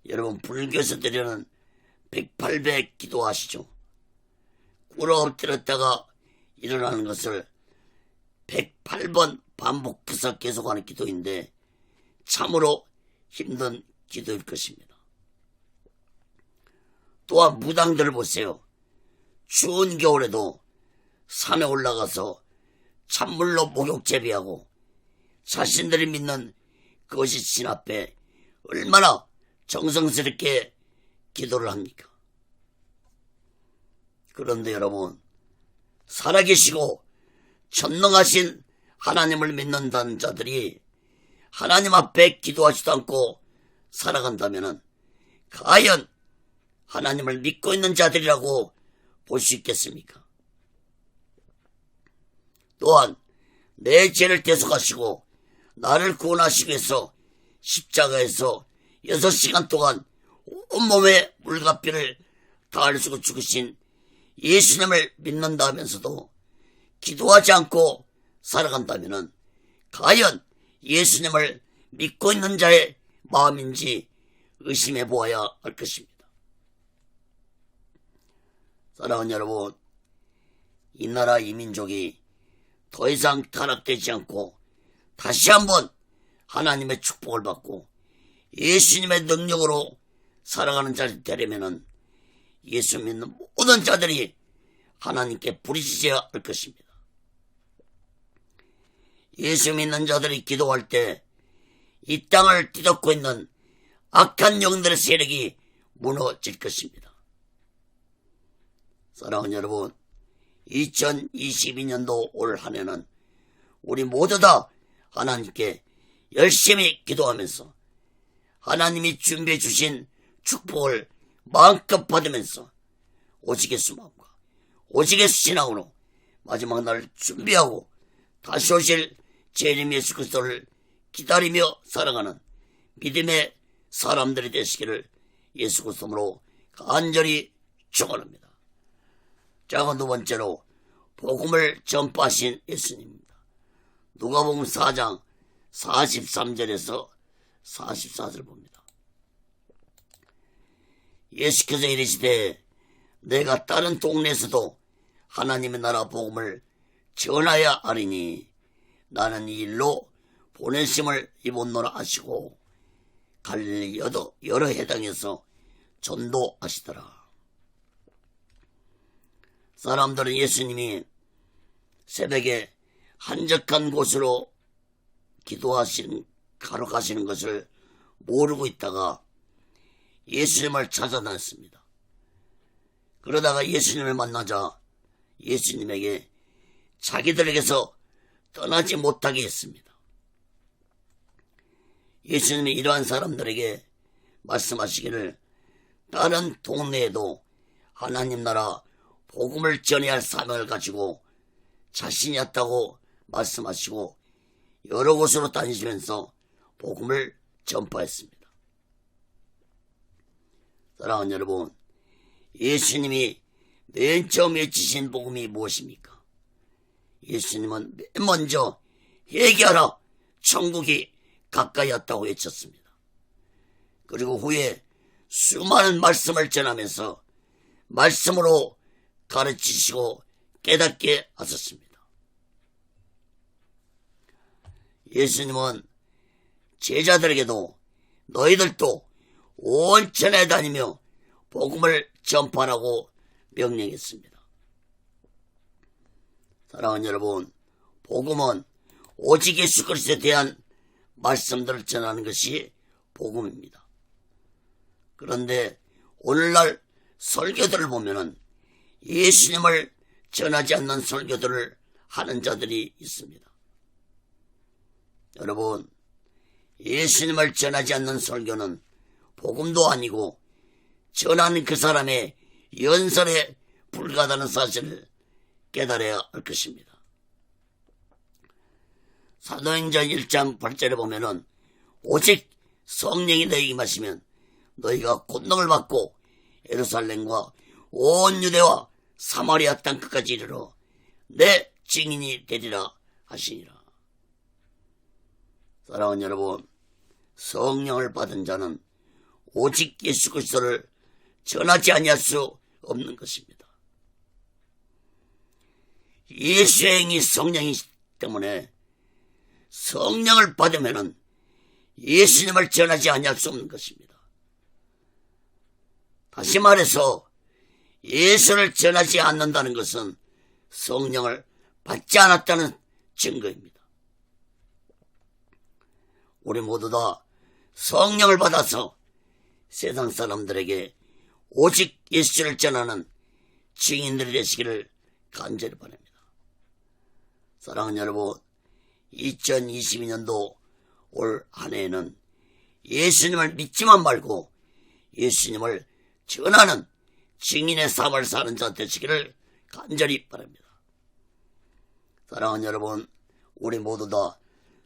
여러분, 불교에서 드리는 108배 기도하시죠. 꿇어 엎드렸다가 일어나는 것을 108번 반복해서 계속하는 기도인데 참으로 힘든 기도일 것입니다. 또한 무당들을 보세요. 추운 겨울에도 산에 올라가서 찬물로 목욕 재배하고 자신들이 믿는 거짓신 앞에 얼마나 정성스럽게 기도를 합니까? 그런데 여러분, 살아계시고 전능하신 하나님을 믿는다는 자들이 하나님 앞에 기도하지도 않고 살아간다면 과연 하나님을 믿고 있는 자들이라고 볼 수 있겠습니까? 또한 내 죄를 대속하시고 나를 구원하시기 위해서 십자가에서 6시간 동안 온몸에 물과 피를 다 흘리시고 죽으신 예수님을 믿는다 하면서도 기도하지 않고 살아간다면 과연 예수님을 믿고 있는 자의 마음인지 의심해 보아야 할 것입니다. 사랑하는 여러분, 이 나라 이 민족이 더 이상 타락되지 않고 다시 한번 하나님의 축복을 받고 예수님의 능력으로 살아가는 자들이 되려면 예수 믿는 모든 자들이 하나님께 부르짖어야 할 것입니다. 예수 믿는 자들이 기도할 때 이 땅을 뒤덮고 있는 악한 영들의 세력이 무너질 것입니다. 사랑하는 여러분, 2022년도 올 한 해는 우리 모두 다 하나님께 열심히 기도하면서 하나님이 준비해 주신 축복을 마음껏 받으면서 오직 예수 마음과 오직 예수 신앙으로 마지막 날을 준비하고 다시 오실 재림 예수 그리스도를 기다리며 살아가는 믿음의 사람들이 되시기를 예수 그리스도로 간절히 축원합니다. 자, 두 번째로 복음을 전파하신 예수님입니다. 누가복음 4장 43절에서 44절 봅니다. 예수께서 이르시되 내가 다른 동네에서도 하나님의 나라 복음을 전하여 하리니 나는 이 일로 보내심을 입었노라 하시고 갈릴리 여러 해당에서 전도하시더라. 사람들은 예수님이 새벽에 한적한 곳으로 가러 가시는 것을 모르고 있다가 예수님을 찾아다녔습니다. 그러다가 예수님을 만나자 예수님에게 자기들에게서 떠나지 못하게 했습니다. 예수님이 이러한 사람들에게 말씀하시기를 다른 동네에도 하나님 나라 복음을 전해야 할 사명을 가지고 자신이 있다고 말씀하시고 여러 곳으로 다니시면서 복음을 전파했습니다. 사랑하는 여러분, 예수님이 맨 처음 외치신 복음이 무엇입니까? 예수님은 맨 먼저 회개하라, 천국이 가까이 왔다고 외쳤습니다. 그리고 후에 수많은 말씀을 전하면서 말씀으로 가르치시고 깨닫게 하셨습니다. 예수님은 제자들에게도 너희들도 온 천하에 다니며 복음을 전파하라고 명령했습니다. 사랑하는 여러분, 복음은 오직 예수 그리스도에 대한 말씀들을 전하는 것이 복음입니다. 그런데 오늘날 설교들을 보면은 예수님을 전하지 않는 설교들을 하는 자들이 있습니다. 여러분, 예수님을 전하지 않는 설교는 복음도 아니고 전하는 그 사람의 연설에 불과하다는 사실을 깨달아야 할 것입니다. 사도행전 1장 8절에 보면은 오직 성령이 너희에게 임하시면 너희가 권능을 받고 예루살렘과 온 유대와 사마리아 땅 끝까지 이르러 내 증인이 되리라 하시니라. 사랑하는 여러분, 성령을 받은 자는 오직 예수 그리스도를 전하지 아니할 수 없는 것입니다. 예수의 행이 성령이기 때문에 성령을 받으면 예수님을 전하지 아니할 수 없는 것입니다. 다시 말해서 예수를 전하지 않는다는 것은 성령을 받지 않았다는 증거입니다. 우리 모두 다 성령을 받아서 세상 사람들에게 오직 예수를 전하는 증인들이 되시기를 간절히 바랍니다. 사랑하는 여러분, 2022년도 올 한 해에는 예수님을 믿지만 말고 예수님을 전하는 증인의 삶을 사는 자 되시기를 간절히 바랍니다. 사랑하는 여러분, 우리 모두 다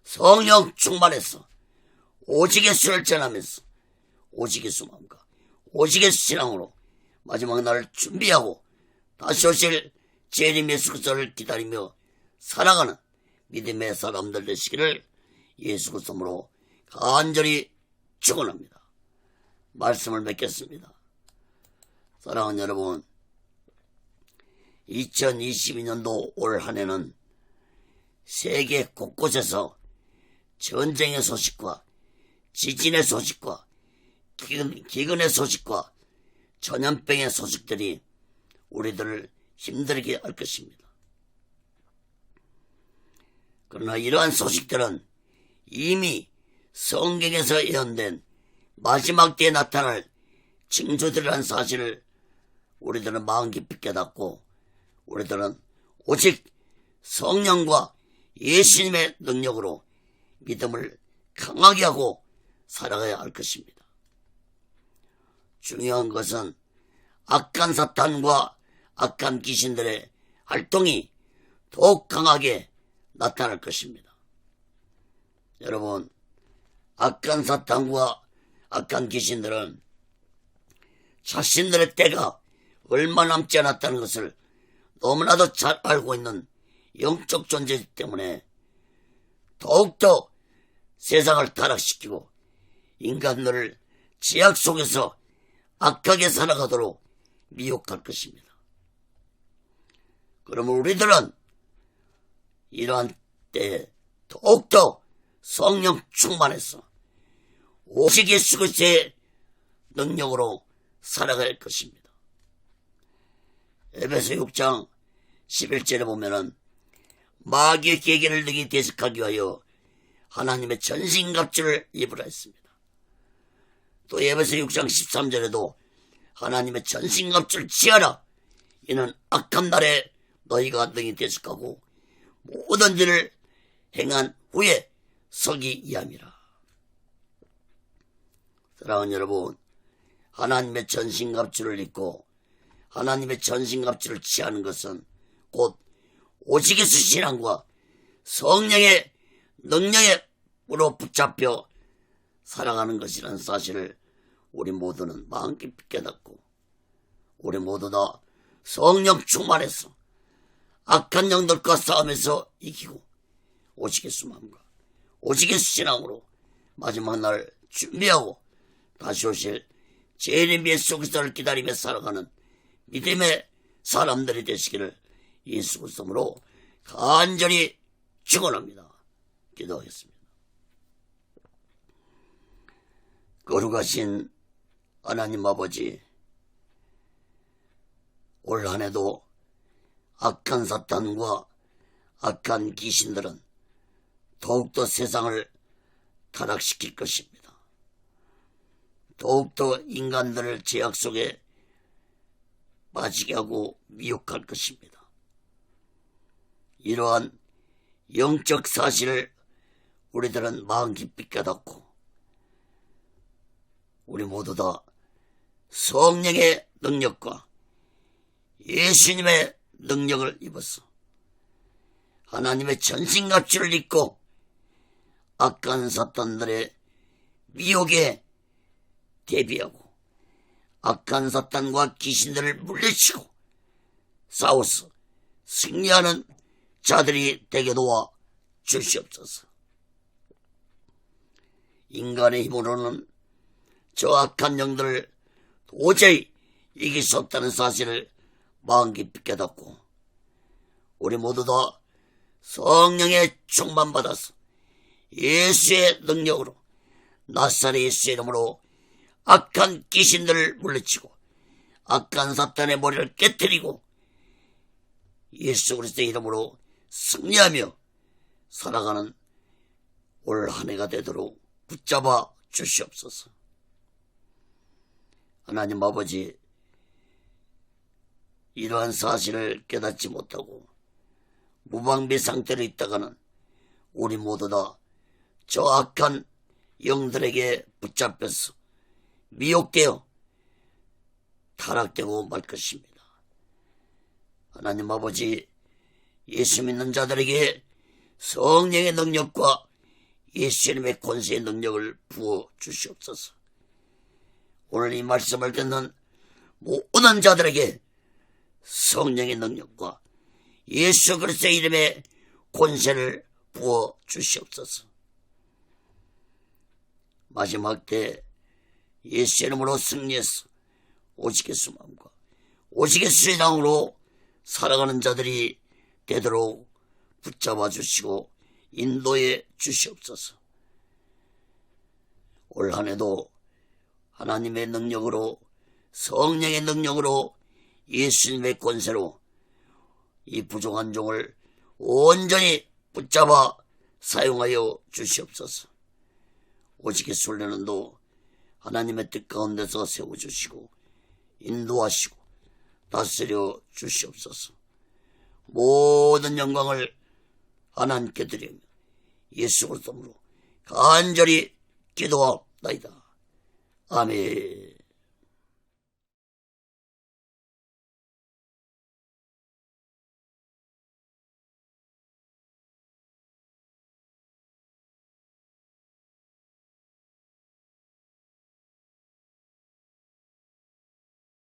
성령 충만해서 오직 예수를 전하면서 오직 예수 마음과 오직 예수 신앙으로 마지막 날을 준비하고 다시 오실 재림 예수 그리스도를 기다리며 살아가는 믿음의 사람들 되시기를 예수 그리스도로 간절히 축원합니다. 말씀을 맺겠습니다. 사랑하는 여러분, 2022년도 올 한해는 세계 곳곳에서 전쟁의 소식과 지진의 소식과 기근의 소식과 전염병의 소식들이 우리들을 힘들게 할 것입니다. 그러나 이러한 소식들은 이미 성경에서 예언된 마지막 때에 나타날 징조들이라는 사실을 우리들은 마음 깊이 깨닫고 우리들은 오직 성령과 예수님의 능력으로 믿음을 강하게 하고 살아가야 할 것입니다. 중요한 것은 악한 사탄과 악한 귀신들의 활동이 더욱 강하게 나타날 것입니다. 여러분, 악한 사탄과 악한 귀신들은 자신들의 때가 얼마 남지 않았다는 것을 너무나도 잘 알고 있는 영적 존재이기 때문에 더욱더 세상을 타락시키고 인간들을 제약 속에서 악하게 살아가도록 미혹할 것입니다. 그러면 우리들은 이러한 때에 더욱더 성령 충만해서 오직 예수 그리스도의 능력으로 살아갈 것입니다. 에베소 6장 11절에 보면은 마귀의 계계를 너희 대적하기 위하여 하나님의 전신갑주를 입으라 했습니다. 또 에베소 6장 13절에도 하나님의 전신갑주를 취하라. 이는 악한 날에 너희가 능히 대적하고 모든 일을 행한 후에 서기 위함이라. 사랑하는 여러분, 하나님의 전신갑주를 입고 하나님의 전신갑주를 취하는 것은 곧 오직 예수 신앙과 성령의 능력으로 붙잡혀 살아가는 것이라는 사실을 우리 모두는 마음 깊이 깨닫고 우리 모두 다 성령 충만해서 악한 영들과 싸움에서 이기고 오직 예수 마음과 오직 예수 신앙으로 마지막 날 준비하고 다시 오실 재림 예수 그리스도를 기다리며 살아가는 믿음의 사람들이 되시기를 예수 그리스도로 간절히 축원합니다. 기도하겠습니다. 거룩하신 하나님 아버지, 올 한해도 악한 사탄과 악한 귀신들은 더욱더 세상을 타락시킬 것입니다. 더욱더 인간들을 제약 속에 빠지게 하고 미혹할 것입니다. 이러한 영적 사실을 우리들은 마음 깊이 깨닫고 우리 모두 다 성령의 능력과 예수님의 능력을 입어서 하나님의 전신갑주를 입고 악한 사탄들의 미혹에 대비하고 악한 사탄과 귀신들을 물리치고 싸워서 승리하는 자들이 되게 도와 주시옵소서. 인간의 힘으로는 저 악한 영들을 도저히 이길 수 없다는 사실을 마음 깊이 깨닫고 우리 모두 다 성령의 충만받아서 예수의 능력으로 나사렛 예수의 이름으로 악한 귀신들을 물리치고 악한 사탄의 머리를 깨뜨리고 예수 그리스도의 이름으로 승리하며 살아가는 올 한 해가 되도록 붙잡아 주시옵소서. 하나님 아버지, 이러한 사실을 깨닫지 못하고 무방비 상태로 있다가는 우리 모두 다 저 악한 영들에게 붙잡혀서 미혹되어 타락되고 말 것입니다. 하나님 아버지, 예수 믿는 자들에게 성령의 능력과 예수 이름의 권세의 능력을 부어 주시옵소서. 오늘 이 말씀을 듣는 모든 자들에게 성령의 능력과 예수 그리스도의 이름의 권세를 부어 주시옵소서. 마지막 때 예수 이름으로 승리해서 오직 예수 마음과 오직 예수의 이름으로 살아가는 자들이 되도록 붙잡아 주시고 인도해 주시옵소서. 올 한 해도 하나님의 능력으로, 성령의 능력으로, 예수님의 권세로 이 부족한 종을 온전히 붙잡아 사용하여 주시옵소서. 오직 예수님도 하나님의 뜻 가운데서 세워주시고 인도하시고 다스려 주시옵소서. 모든 영광을 하나님께 드리며 예수 그리스도로 간절히 기도하옵나이다. 아멘.